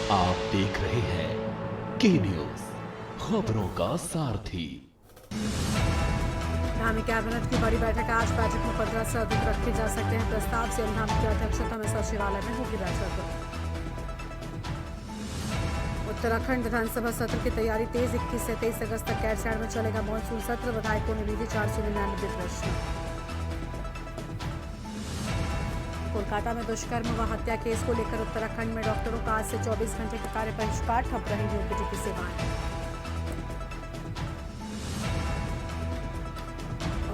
आप देख रहे हैं के न्यूज, खबरों का सारथी। धामी कैबिनेट की बड़ी बैठक आज। बैठक में 15 से अधिक रखे जा सकते हैं प्रस्ताव। सीएम धामी की अध्यक्षता में सचिवालय में होगी बैठक। उत्तराखंड विधानसभा सत्र की तैयारी तेज। 21 से 23 अगस्त तक गैरसैंण में चलेगा मानसून सत्र। विधायकों ने भेजे 499 प्रश्न। कोलकाता में दुष्कर्म व हत्या केस को लेकर उत्तराखंड में डॉक्टरों का आज से 24 घंटे का कार्य बहिष्कार। ठप रहेंगी ओपीडी की सेवाएं।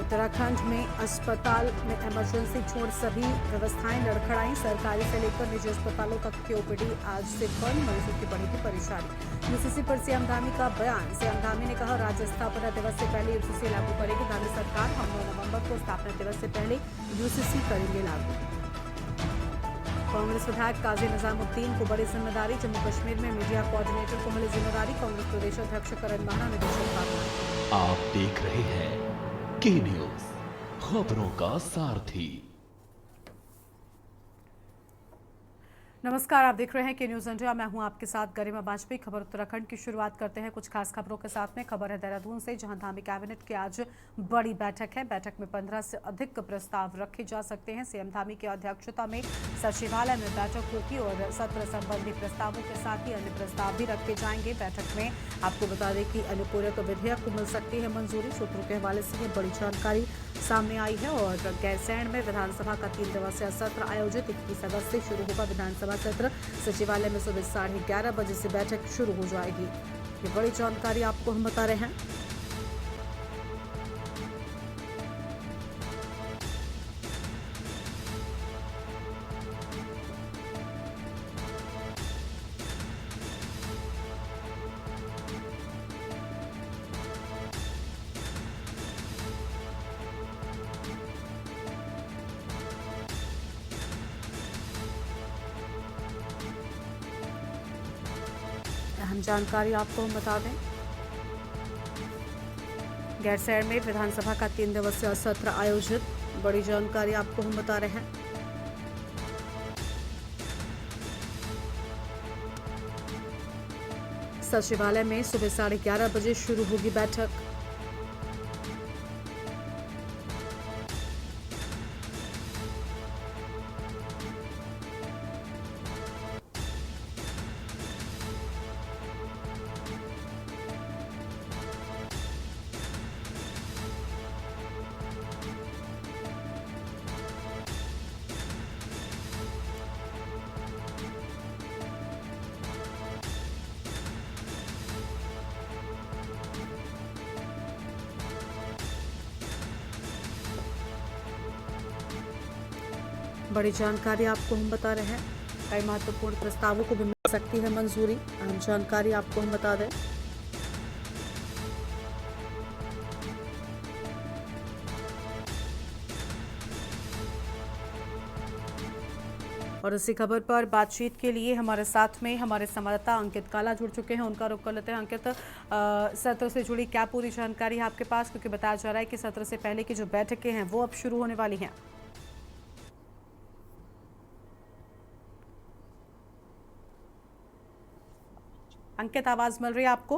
उत्तराखंड में अस्पताल में इमरजेंसी छोड़ सभी व्यवस्थाएं लड़खड़ाई। सरकारी से लेकर निजी अस्पतालों तक की ओपीडी आज से बंद। मरीजों की बढ़ेगी परेशानी। यूसीसी पर सीएम धामी का बयान। सीएम धामी ने कहा, राज्य स्थापना दिवस से पहले यूसीसी लागू करेगी धामी सरकार। हम 9 नवंबर को स्थापना दिवस से पहले यूसीसी करेंगे लागू। कांग्रेस विधायक काजी निजामुद्दीन को बड़ी जिम्मेदारी। जम्मू कश्मीर में मीडिया कोऑर्डिनेटर को मिली जिम्मेदारी। कांग्रेस प्रदेश अध्यक्ष करण महाना ने दी शुभकामनाएं। आप देख रहे हैं के न्यूज, खबरों का सारथी। नमस्कार, आप देख रहे हैं के न्यूज इंडिया। मैं हूं आपके साथ गरिमा बाजपेयी। खबर उत्तराखंड की शुरुआत करते हैं कुछ खास खबरों के साथ में। खबर है देहरादून से, जहां धामी कैबिनेट की आज बड़ी बैठक है। बैठक में 15 से अधिक प्रस्ताव रखे जा सकते हैं। सीएम धामी की अध्यक्षता में सचिवालय में बैठक होगी और सत्र संबंधी प्रस्तावों के साथ ही अन्य प्रस्ताव भी रखे जाएंगे। बैठक में आपको बता दें कि अनुपूरक विधेयक को मिल सकती है मंजूरी। सूत्रों के हवाले से यह बड़ी जानकारी सामने आई है। और गैरसैंण में विधानसभा का 3 दिवसीय सत्र आयोजित। 21 अगस्त से शुरू होगा विधानसभा सत्र। सचिवालय में सुबह 11:30 बजे से बैठक शुरू हो जाएगी। ये बड़ी जानकारी आपको हम बता रहे हैं। अहम जानकारी आपको हम बता दें, गैरसैंण में विधानसभा का 3 दिवसीय सत्र आयोजित। बड़ी जानकारी आपको हम बता रहे हैं। सचिवालय में सुबह 11:30 बजे शुरू होगी बैठक। बड़ी जानकारी आपको हम बता रहे हैं। कई महत्वपूर्ण प्रस्तावों को भी मिल सकती है मंजूरी। अहम जानकारी आपको हम बता दें। और इसी खबर पर बातचीत के लिए हमारे साथ में हमारे संवाददाता अंकित काला जुड़ चुके हैं। उनका रुख कर लेते हैं। अंकित, सत्र से जुड़ी क्या पूरी जानकारी है आपके पास, क्योंकि बताया जा रहा है कि सत्र से पहले की जो बैठकें हैं वो अब शुरू होने वाली हैं। अंकित, आवाज मिल रही है आपको?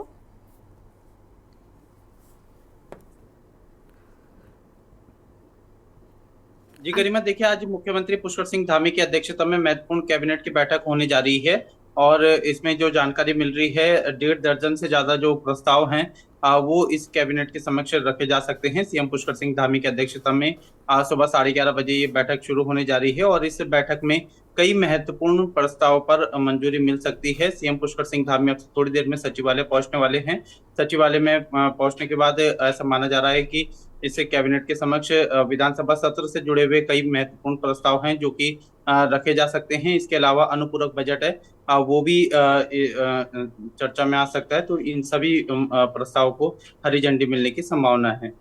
जी गरिमा, देखिए आज मुख्यमंत्री पुष्कर सिंह धामी की अध्यक्षता में महत्वपूर्ण कैबिनेट की बैठक होने जा रही है। और इसमें जो जानकारी मिल रही है, 1.5 दर्जन से ज्यादा जो प्रस्ताव हैं वो इस कैबिनेट के समक्ष रखे जा सकते हैं। सीएम पुष्कर सिंह धामी की अध्यक्षता में आज सुबह 11:30 बजे ये बैठक शुरू होने जा रही है। और इस बैठक में कई महत्वपूर्ण प्रस्ताव पर मंजूरी मिल सकती है। सीएम पुष्कर सिंह धामी अब थोड़ी देर में सचिवालय पहुंचने वाले हैं। सचिवालय में पहुंचने के बाद ऐसा माना जा रहा है कि इस कैबिनेट के समक्ष विधानसभा सत्र से जुड़े हुए कई महत्वपूर्ण प्रस्ताव हैं जो कि रखे जा सकते हैं। इसके अलावा अनुपूरक बजट है, वो भी चर्चा में आ सकता है। तो इन सभी प्रस्तावों को हरी झंडी मिलने की संभावना है।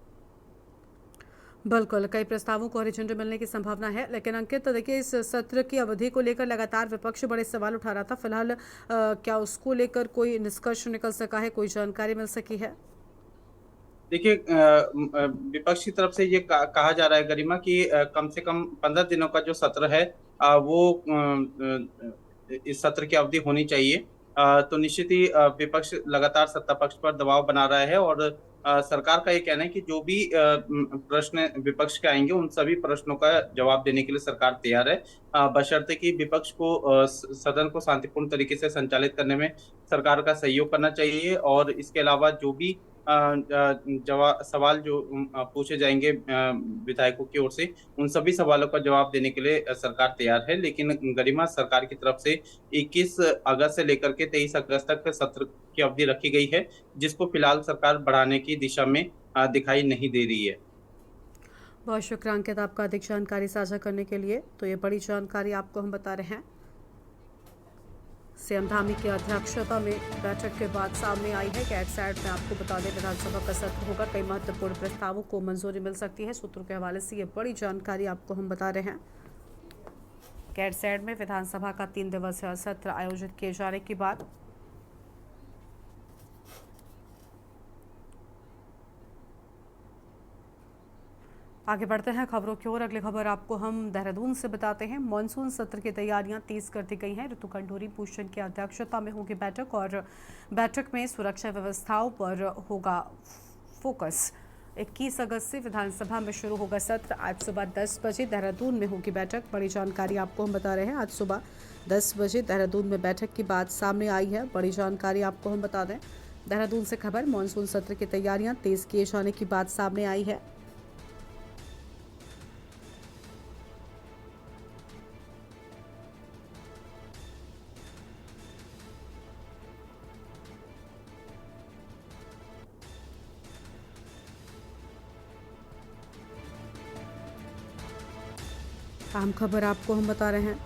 बिल्कुल, कई प्रस्तावों को हरी झंडी मिलने की संभावना है। लेकिन अंकित, देखिए, इस सत्र की अवधि को लेकर लगातार विपक्ष बड़े सवाल उठा रहा था। फिलहाल क्या उसको लेकर कोई निष्कर्ष निकल सका है, कोई जानकारी मिल सकी है? देखिए, विपक्ष की तरफ से ये कहा जा रहा है गरिमा कि कम से कम 15 दिनों का जो सत्र है वो इस सत्र की अवधि होनी चाहिए। तो निश्चित ही विपक्ष लगातार सत्ता पक्ष पर दबाव बना रहा है और सरकार का ये कहना है कि जो भी प्रश्न विपक्ष के आएंगे उन सभी प्रश्नों का जवाब देने के लिए सरकार तैयार है, बशर्ते कि विपक्ष को सदन को शांतिपूर्ण तरीके से संचालित करने में सरकार का सहयोग करना चाहिए। और इसके अलावा जो भी जवाब सवाल जो पूछे जाएंगे विधायकों की ओर से, उन सभी सवालों का जवाब देने के लिए सरकार तैयार है। लेकिन गरिमा सरकार की तरफ से 21 अगस्त से लेकर के 23 अगस्त तक सत्र की अवधि रखी गई है, जिसको फिलहाल सरकार बढ़ाने की दिशा में दिखाई नहीं दे रही है। बहुत शुक्रिया अंकित, आपका अधिक जानकारी साझा करने के लिए। तो ये बड़ी जानकारी आपको हम बता रहे हैं, सीएम धामी की अध्यक्षता में बैठक के बाद सामने आई है। कैटसैट में आपको बता दें विधानसभा का सत्र होगा, कई महत्वपूर्ण प्रस्तावों को मंजूरी मिल सकती है। सूत्रों के हवाले से ये बड़ी जानकारी आपको हम बता रहे हैं। कैटसैट में विधानसभा का 3 दिवसीय सत्र आयोजित किए जाने की बात। आगे बढ़ते हैं खबरों की ओर। अगली खबर आपको हम देहरादून से बताते हैं। मानसून सत्र की तैयारियां तेज कर दी गई हैं। ऋतु खंडूरी भूषण की अध्यक्षता में होगी बैठक और बैठक में सुरक्षा व्यवस्थाओं पर होगा फोकस। 21 अगस्त से विधानसभा में शुरू होगा सत्र। आज सुबह 10 बजे देहरादून में होगी बैठक। बड़ी जानकारी आपको हम बता रहे हैं, आज सुबह 10 बजे देहरादून में बैठक की बात सामने आई है। बड़ी जानकारी आपको हम बता दें, देहरादून से खबर, मानसून सत्र की तैयारियां तेज किए जाने की बात सामने आई है। अहम खबर आपको हम बता रहे हैं,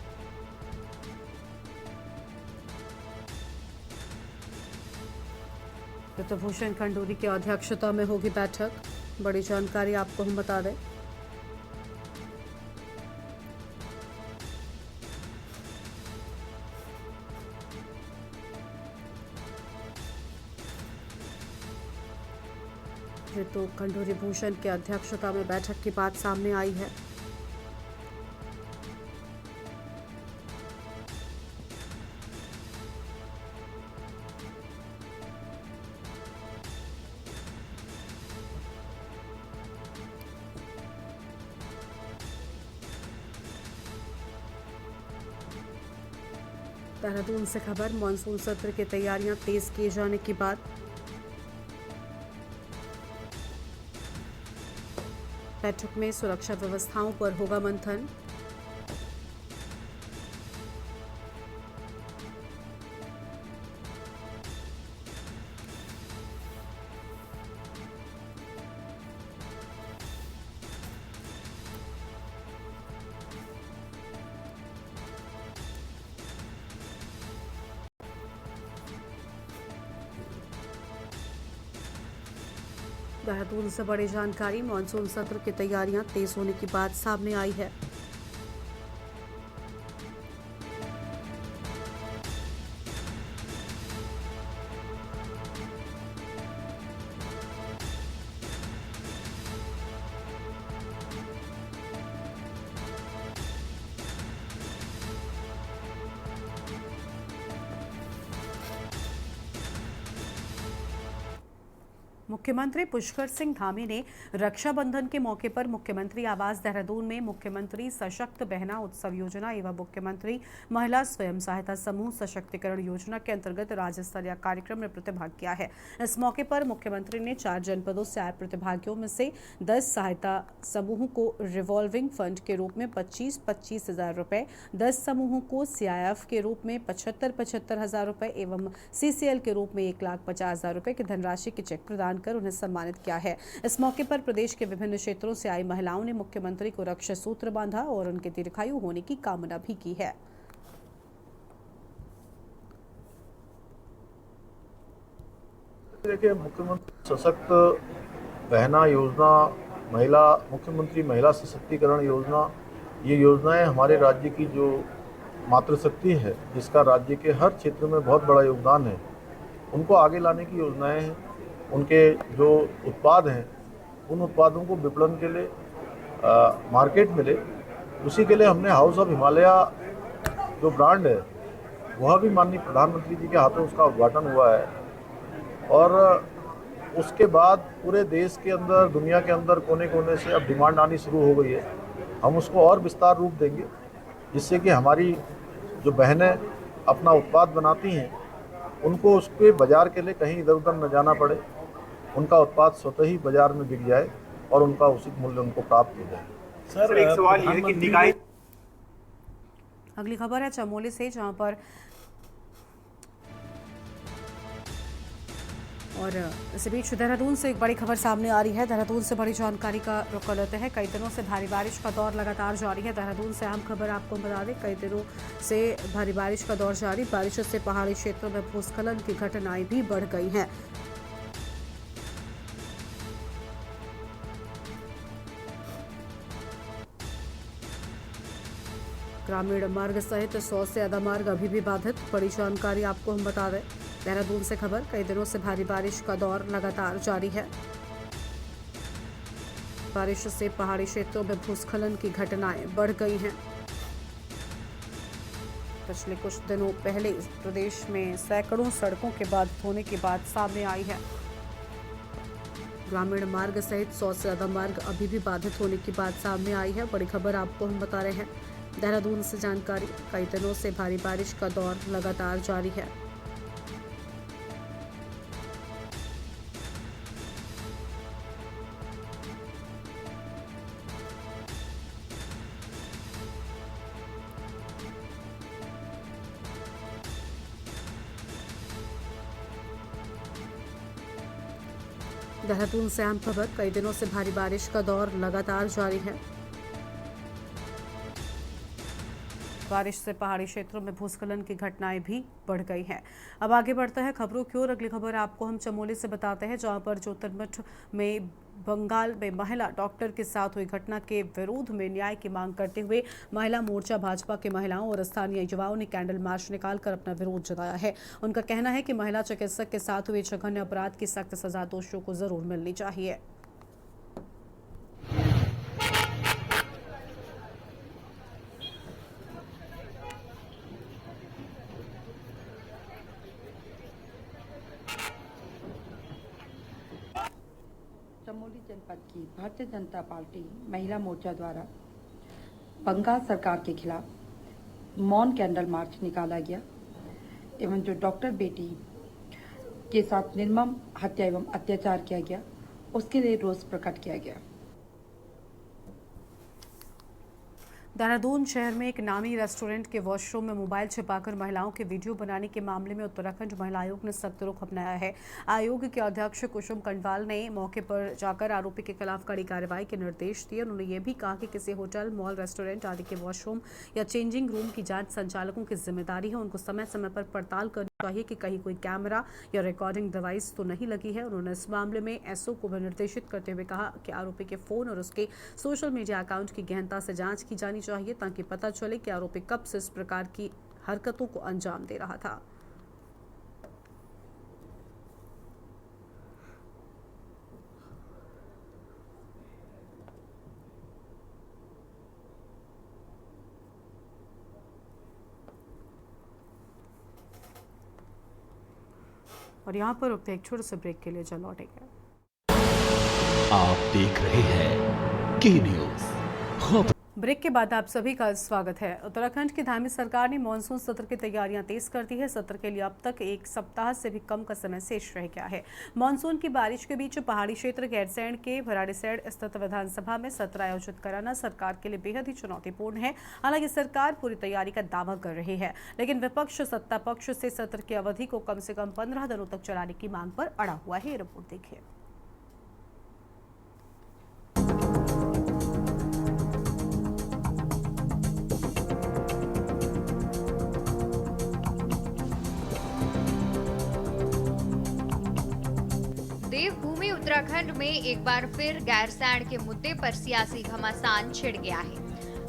ऋतुभूषण खंडूरी की अध्यक्षता में होगी बैठक। बड़ी जानकारी आपको हम बता दें, ऋतु खंडूरी भूषण की अध्यक्षता में बैठक की बात सामने आई है। देहरादून से खबर, मानसून सत्र की तैयारियां तेज किए जाने की बात। बैठक में सुरक्षा व्यवस्थाओं पर होगा मंथन। देहरादून से बड़ी जानकारी, मानसून सत्र की तैयारियां तेज होने की बात सामने आई है। मुख्यमंत्री पुष्कर सिंह धामी ने रक्षाबंधन के मौके पर मुख्यमंत्री आवास देहरादून में मुख्यमंत्री सशक्त बहना उत्सव योजना एवं मुख्यमंत्री महिला स्वयं सहायता समूह सशक्तिकरण योजना के अंतर्गत राज्य स्तरीय कार्यक्रम में प्रतिभाग किया है। इस मौके पर मुख्यमंत्री ने 4 जनपदों से आए प्रतिभागियों में से 10 सहायता समूहों को रिवॉल्विंग फंड के रूप में 25-25 हजार रुपए, 10 समूहों को CIF के रूप में 75-75 हजार रुपए एवं CCL के रूप में 1,50,000 रुपए की धनराशि के चेक प्रदान कर उन्हें सम्मानित किया है। इस मौके पर प्रदेश के विभिन्न क्षेत्रों से आई महिलाओं ने मुख्यमंत्री को रक्षा सूत्र बांधा और उनके दीर्घायु होने की कामना भी की है। देखिए, मुख्यमंत्री सशक्त बहना योजना, मुख्यमंत्री महिला सशक्तिकरण योजना, ये योजनाएं हमारे राज्य की जो मातृशक्ति है, जिसका राज्य के हर क्षेत्र में बहुत बड़ा योगदान है, उनको आगे लाने की योजनाएं हैं। उनके जो उत्पाद हैं, उन उत्पादों को विपणन के लिए मार्केट मिले, उसी के लिए हमने हाउस ऑफ हिमालय जो ब्रांड है वह भी माननीय प्रधानमंत्री जी के हाथों उसका उद्घाटन हुआ है। और उसके बाद पूरे देश के अंदर, दुनिया के अंदर कोने कोने से अब डिमांड आनी शुरू हो गई है। हम उसको और विस्तार रूप देंगे, जिससे कि हमारी जो बहनें अपना उत्पाद बनाती हैं उनको उसके बाज़ार के लिए कहीं इधर उधर न जाना पड़े, उनका उत्पाद स्वतः ही बाज़ार में बिक जाए और उनका उचित मूल्य उनको प्राप्त हो जाए। सर, एक सवाल ये है कि निकाय अगली खबर है चमोली से, जहां पर और इसी बीच देहरादून से एक बड़ी खबर सामने आ रही है। देहरादून से बड़ी जानकारी का रुख कर लेते हैं। कई दिनों से भारी बारिश का दौर लगातार जारी है। देहरादून से अहम खबर आपको बता दें, कई दिनों से भारी बारिश का दौर जारी। बारिश से पहाड़ी क्षेत्रों में भूस्खलन की घटनाएं भी बढ़ गई हैं। ग्रामीण मार्ग सहित 100 से ज्यादा मार्ग अभी भी बाधित। बड़ी जानकारी आपको हम बता दें, देहरादून से खबर, कई दिनों से भारी बारिश का दौर लगातार जारी है। बारिश से पहाड़ी क्षेत्रों में भूस्खलन की घटनाएं बढ़ गई हैं। पिछले कुछ दिनों पहले प्रदेश में सैकड़ों सड़कों के बाधित होने की बात सामने आई है। ग्रामीण मार्ग सहित 100 से ज्यादा मार्ग अभी भी बाधित होने की बात सामने आई है। बड़ी खबर आपको हम बता रहे हैं, देहरादून से जानकारी, कई दिनों से भारी बारिश का दौर लगातार जारी है। देहरादून से अहम खबर, कई दिनों से भारी बारिश का दौर लगातार जारी है। बारिश से पहाड़ी क्षेत्रों में भूस्खलन की घटनाएं भी बढ़ गई हैं। अब आगे बढ़ते हैं खबरों की ओर। अगली खबर आपको हम चमोली से बताते हैं, जहां पर ज्योतिर्मठ में बंगाल में महिला डॉक्टर के साथ हुई घटना के विरोध में न्याय की मांग करते हुए महिला मोर्चा भाजपा के महिलाओं और स्थानीय युवाओं ने कैंडल मार्च निकालकर अपना विरोध जताया है। उनका कहना है कि महिला चिकित्सक के साथ हुए जघन्य अपराध की सख्त सजा दोषियों को जरूर मिलनी चाहिए। चमोली जनपद की भारतीय जनता पार्टी महिला मोर्चा द्वारा बंगाल सरकार के खिलाफ मौन कैंडल मार्च निकाला गया एवं जो डॉक्टर बेटी के साथ निर्मम हत्या एवं अत्याचार किया गया उसके लिए रोष प्रकट किया गया। देहरादून शहर में एक नामी रेस्टोरेंट के वॉशरूम में मोबाइल छिपाकर महिलाओं के वीडियो बनाने के मामले में उत्तराखंड महिला आयोग ने सख्त रुख अपनाया है। आयोग के अध्यक्ष कुसुम कंडवाल ने मौके पर जाकर आरोपी के खिलाफ कड़ी कार्रवाई के निर्देश दिए। उन्होंने ये भी कहा कि किसी होटल, मॉल, रेस्टोरेंट आदि के वॉशरूम या चेंजिंग रूम की जांच संचालकों की जिम्मेदारी है। उनको समय समय पर पड़ताल करनी चाहिए कि कहीं कोई कैमरा या रिकॉर्डिंग डिवाइस तो नहीं लगी है। उन्होंने इस मामले में एसओ को भी निर्देशित करते हुए कहा कि आरोपी के फोन और उसके सोशल मीडिया अकाउंट की गहनता से जांच की जानी चाहिए, ताकि पता चले कि आरोपी कब से इस प्रकार की हरकतों को अंजाम दे रहा था। और यहाँ पर रुकते एक छोटे से ब्रेक के लिए चल लौटेंगे। आप देख रहे हैं के न्यूज़ खबर। ब्रेक के बाद आप सभी का स्वागत है। उत्तराखंड की धामी सरकार ने मानसून सत्र की तैयारियां तेज कर दी है। सत्र के लिए अब तक एक सप्ताह से भी कम का समय शेष रह गया है। मानसून की बारिश के बीच पहाड़ी क्षेत्र गैरसैंण के भराड़ीसैंण स्थित विधानसभा में सत्र आयोजित कराना सरकार के लिए बेहद ही चुनौतीपूर्ण है। हालांकि सरकार पूरी तैयारी का दावा कर रही है, लेकिन विपक्ष सत्ता पक्ष से सत्र की अवधि को कम से कम 15 दिनों तक चलाने की मांग पर अड़ा हुआ है। ये रिपोर्ट देखिए। देवभूमि उत्तराखंड में एक बार फिर गैरसैंण के मुद्दे पर सियासी घमासान छिड़ गया है।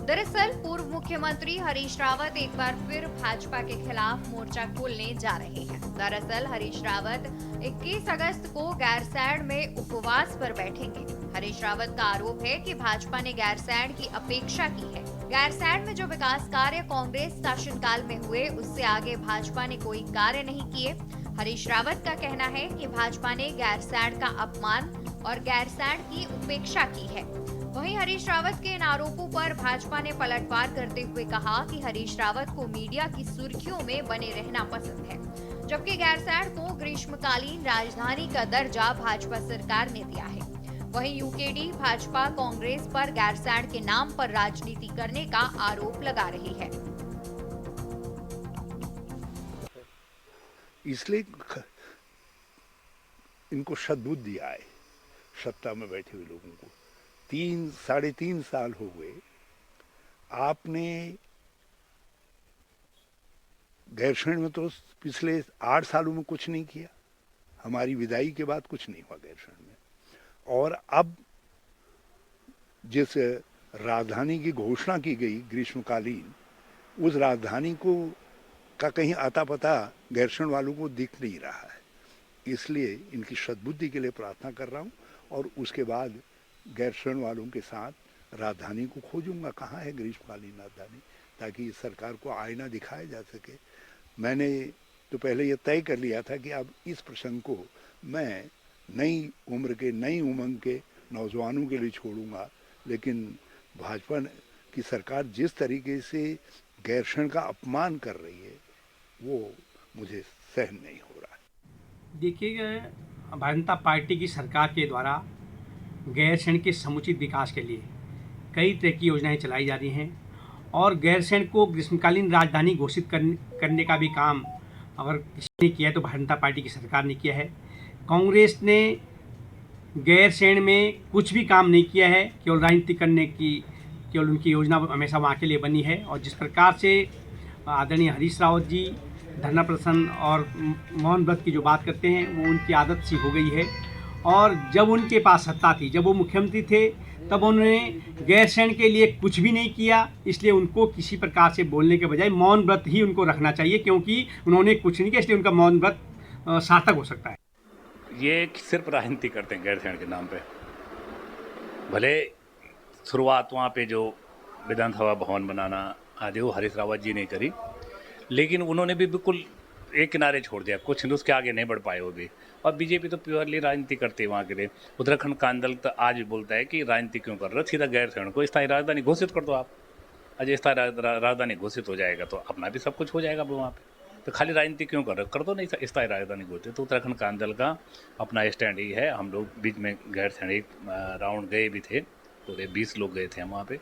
दरअसल पूर्व मुख्यमंत्री हरीश रावत एक बार फिर भाजपा के खिलाफ मोर्चा खोलने जा रहे हैं। दरअसल हरीश रावत 21 अगस्त को गैरसैंण में उपवास पर बैठेंगे। हरीश रावत का आरोप है कि भाजपा ने गैरसैंण की अपेक्षा की है। गैरसैंण में जो विकास कार्य कांग्रेस शासनकाल में हुए उससे आगे भाजपा ने कोई कार्य नहीं किए। हरीश रावत का कहना है कि भाजपा ने गैरसैंण का अपमान और गैरसैंण की उपेक्षा की है। वहीं हरीश रावत के इन आरोपों पर भाजपा ने पलटवार करते हुए कहा कि हरीश रावत को मीडिया की सुर्खियों में बने रहना पसंद है, जबकि गैरसैंण को ग्रीष्मकालीन राजधानी का दर्जा भाजपा सरकार ने दिया है। वहीं यूकेडी भाजपा कांग्रेस पर गैरसैंण के नाम पर राजनीति करने का आरोप लगा रही है। इसलिए इनको सद्बुद्धि दिया है सत्ता में बैठे हुए लोगों को। 3-3.5 साल हो गए, आपने गैरसैंण में तो पिछले 8 सालों में कुछ नहीं किया। हमारी विदाई के बाद कुछ नहीं हुआ गैरसैंण में। और अब जिस राजधानी की घोषणा की गई ग्रीष्मकालीन, उस राजधानी को का कहीं आता पता गैरसैंण वालों को दिख नहीं रहा है। इसलिए इनकी सद्बुद्धि के लिए प्रार्थना कर रहा हूँ और उसके बाद गैरसैंण वालों के साथ राजधानी को खोजूंगा, कहाँ है ग्रीष्मकालीन राजधानी, ताकि सरकार को आईना दिखाया जा सके। मैंने तो पहले ये तय कर लिया था कि अब इस प्रसंग को मैं नई उम्र के, नई उमंग के नौजवानों के लिए छोड़ूंगा, लेकिन भाजपा की सरकार जिस तरीके से गैरसैंण का अपमान कर रही है वो मुझे सहन नहीं हो रहा है। देखिए, भारतीय जनता पार्टी की सरकार के द्वारा गैरसैंण के समुचित विकास के लिए कई तरह की योजनाएं चलाई जा रही हैं और गैरसैंण को ग्रीष्मकालीन राजधानी घोषित करने का भी काम अगर किसी ने किया है तो भारतीय जनता पार्टी की सरकार ने किया है। कांग्रेस ने गैरसैंण में कुछ भी काम नहीं किया है, केवल राजनीति करने की केवल उनकी योजना हमेशा वहाँ के लिए बनी है। और जिस प्रकार से आदरणीय हरीश रावत जी धरना प्रदर्शन और मौन व्रत की जो बात करते हैं वो उनकी आदत सी हो गई है। और जब उनके पास सत्ता थी, जब वो मुख्यमंत्री थे, तब उन्होंने गैरसैंण के लिए कुछ भी नहीं किया। इसलिए उनको किसी प्रकार से बोलने के बजाय मौन व्रत ही उनको रखना चाहिए, क्योंकि उन्होंने कुछ नहीं किया, इसलिए उनका मौन व्रत सार्थक हो सकता है। ये सिर्फ राजनीति करते हैं गैरसैंण के नाम पे। भले शुरुआत वहाँ पे जो विधानसभा भवन बनाना आदि वो हरीश रावत जी ने करी, लेकिन उन्होंने भी बिल्कुल एक किनारे छोड़ दिया, कुछ उसके आगे नहीं बढ़ पाए वो भी। और बीजेपी तो प्योरली राजनीति करती है वहाँ के लिए। उत्तराखंड का आंदोलन तो आज भी बोलता है कि राजनीति क्यों कर रहे हो, सीधा गैरसैंण को स्थायी राजधानी घोषित कर दो आप। आज स्थायी राजधानी घोषित हो जाएगा तो अपना भी सब कुछ हो जाएगा वहाँ पे। तो खाली राजनीति क्यों कर रहे हो, कर दो नहीं स्थायी राजधानी घोषित। तो उत्तराखंड का आंदोलन का अपना स्टैंड ही है। हम लोग बीच में गैरसैंण एक राउंड गए भी थे, पूरे 20 लोग गए थे हम वहाँ पे।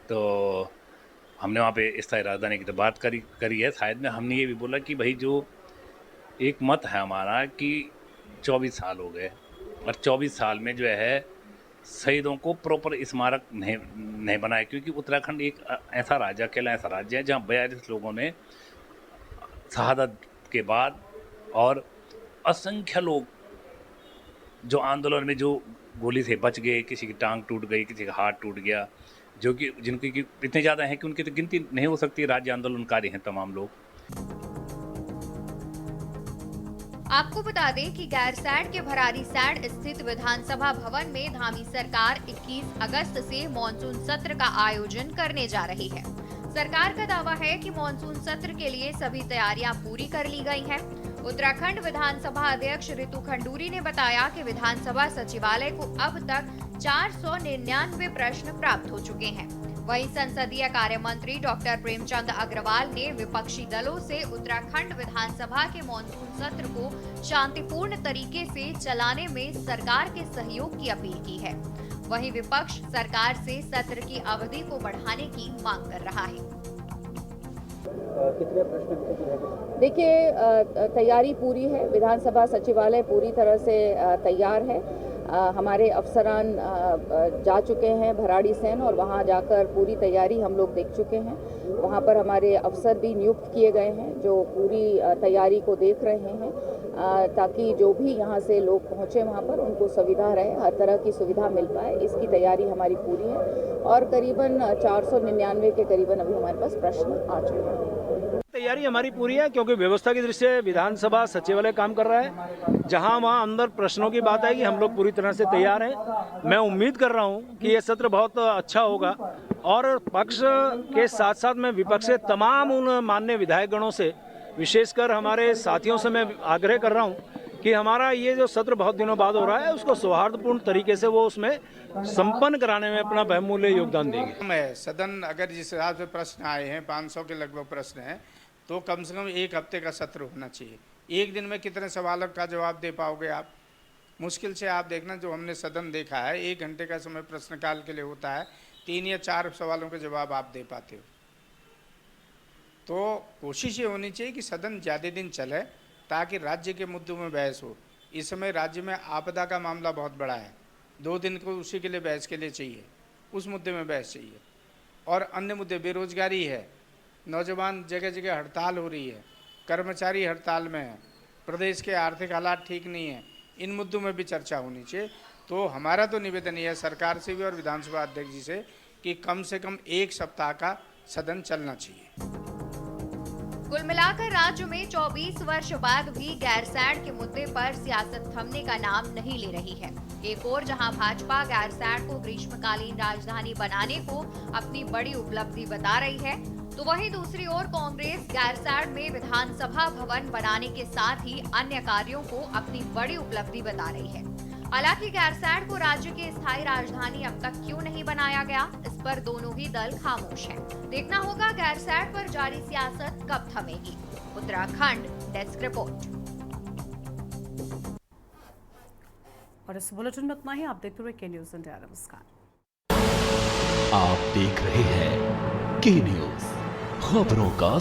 तो हमने वहाँ पे स्थायी राजधानी की तो बात करी है। शायद में हमने ये भी बोला कि भाई जो एक मत है हमारा कि 24 साल हो गए और 24 साल में जो है शहीदों को प्रॉपर स्मारक नहीं बनाया, क्योंकि उत्तराखंड एक ऐसा राज्य, अकेला ऐसा राज्य है जहाँ 42 लोगों ने शहादत के बाद और असंख्य लोग जो आंदोलन में जो गोली से बच गए, किसी की टांग टूट गई, किसी का हाथ टूट गया, जो कि जिनकी इतने ज़्यादा हैं कि उनकी तो गिनती नहीं हो सकती। राज्य आंदोलनकारी हैं तमाम लोग। आपको बता दें कि गैरसैंण के भराड़ीसैंण स्थित विधानसभा भवन में धामी सरकार 21 अगस्त से मॉनसून सत्र का आयोजन करने जा रही है। सरकार का दावा है कि मॉनसून सत्र के लिए सभी तैयारियां पूरी कर ली गई हैं। उत्तराखंड विधानसभा अध्यक्ष ऋतु खंडूरी ने बताया कि विधानसभा सचिवालय को अब तक 499 प्रश्न प्राप्त हो चुके हैं। वहीं संसदीय कार्य मंत्री डॉक्टर प्रेमचंद अग्रवाल ने विपक्षी दलों से उत्तराखंड विधानसभा के मॉनसून सत्र को शांतिपूर्ण तरीके से चलाने में सरकार के सहयोग की अपील की है। वहीं विपक्ष सरकार से सत्र की अवधि को बढ़ाने की मांग कर रहा है। कितने प्रश्न? देखिए, तैयारी पूरी है। विधानसभा सचिवालय पूरी तरह से तैयार है। हमारे अफसरान जा चुके हैं भराड़ीसैंण और वहां जाकर पूरी तैयारी हम लोग देख चुके हैं। वहां पर हमारे अफसर भी नियुक्त किए गए हैं जो पूरी तैयारी को देख रहे हैं, ताकि जो भी यहां से लोग पहुंचे वहां पर उनको सुविधा रहे, हर तरह की सुविधा मिल पाए। इसकी तैयारी हमारी पूरी है और करीबन 499 के करीबन अभी हमारे पास प्रश्न आ चुके हैं। तैयारी हमारी पूरी है, क्योंकि व्यवस्था की दृष्टि से विधानसभा सचिवालय काम कर रहा है। जहां वहां अंदर प्रश्नों की बात आएगी, हम लोग पूरी तरह से तैयार हैं। मैं उम्मीद कर रहा हूं कि ये सत्र बहुत अच्छा होगा और पक्ष के साथ साथ मैं विपक्ष से तमाम उन माननीय विधायकगणों से, विशेषकर हमारे साथियों से मैं आग्रह कर रहा हूं कि हमारा ये जो सत्र बहुत दिनों बाद हो रहा है उसको सौहार्दपूर्ण तरीके से वो उसमें संपन्न कराने में अपना बहुमूल्य योगदान देंगे। मैं सदन अगर जिस हिसाब से प्रश्न आए हैं 500 के लगभग प्रश्न हैं, तो कम से कम एक हफ्ते का सत्र होना चाहिए। एक दिन में कितने सवालों का जवाब दे पाओगे आप? मुश्किल से आप देखना, जो हमने सदन देखा है 1 घंटे का समय प्रश्नकाल के लिए होता है, 3 या 4 सवालों के जवाब आप दे पाते हो। तो कोशिश ये होनी चाहिए कि सदन ज़्यादा दिन चले ताकि राज्य के मुद्दों में बहस हो। इस समय राज्य में आपदा का मामला बहुत बड़ा है, 2 दिन को उसी के लिए बहस के लिए चाहिए, उस मुद्दे में बहस चाहिए। और अन्य मुद्दे, बेरोजगारी है, नौजवान जगह जगह हड़ताल हो रही है, कर्मचारी हड़ताल में है, प्रदेश के आर्थिक हालात ठीक नहीं है, इन मुद्दों में भी चर्चा होनी चाहिए। तो हमारा तो निवेदन ये है सरकार से भी और विधानसभा अध्यक्ष जी से कि कम से कम 1 सप्ताह का सदन चलना चाहिए। कुल मिलाकर राज्य में 24 वर्ष बाद भी गैरसैंण के मुद्दे पर सियासत थमने का नाम नहीं ले रही है। एक और जहां भाजपा गैरसैंण को ग्रीष्मकालीन राजधानी बनाने को अपनी बड़ी उपलब्धि बता रही है, तो वहीं दूसरी ओर कांग्रेस गैरसैंण में विधानसभा भवन बनाने के साथ ही अन्य कार्यों को अपनी बड़ी उपलब्धि बता रही है। हालांकि गैरसैंण को राज्य की स्थायी राजधानी अब तक क्यों नहीं बनाया गया, इस पर दोनों ही दल खामोश हैं। देखना होगा गैरसैंण पर जारी सियासत कब थमेगी। Uttarakhand desk report. और इस बुलेटिन में इतना ही। आप देखते हुए के न्यूज इंडिया। नमस्कार। आप देख रहे हैं के न्यूज, खबरों का